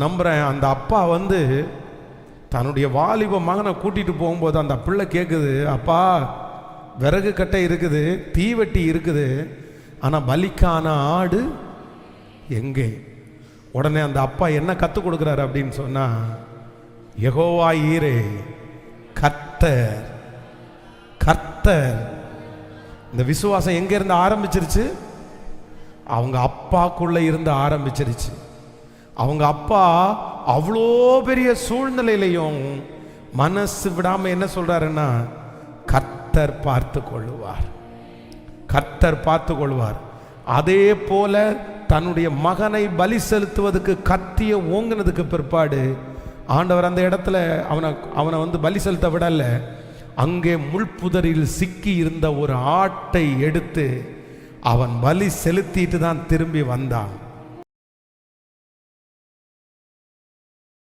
நம்புகிறேன். அந்த அப்பா தன்னுடைய வாலிப மகனை கூட்டிகிட்டு போகும்போது அந்த பிள்ளை கேட்குது, அப்பா விறகு கட்டை இருக்குது, தீவெட்டி இருக்குது, ஆனால் பலிக்கான ஆடு எங்கே? உடனே அந்த அப்பா என்ன கற்றுக் கொடுக்குறாரு அப்படின்னு சொன்னால், யெகோவா ஈரே, கர்த்தர் கர்த்தர். இந்த விசுவாசம் எங்கேருந்து ஆரம்பிச்சிருச்சு? அவங்க அப்பாக்குள்ளே இருந்து ஆரம்பிச்சிருச்சு. அவங்க அப்பா அவ்வளோ பெரிய சூழ்நிலையிலையும் மனசு விடாமல் என்ன சொல்கிறாருன்னா, கர்த்தர் பார்த்து கொள்ளுவார், கர்த்தர் பார்த்து கொள்வார். அதே போல தன்னுடைய மகனை பலி செலுத்துவதற்கு கத்திய ஓங்கினதுக்கு பிற்பாடு ஆண்டவர் அந்த இடத்துல அவனை பலி செலுத்த விடல. அங்கே முள்புதரில் சிக்கி இருந்த ஒரு ஆட்டை எடுத்து அவன் பலி செலுத்திட்டு தான் திரும்பி வந்தான்.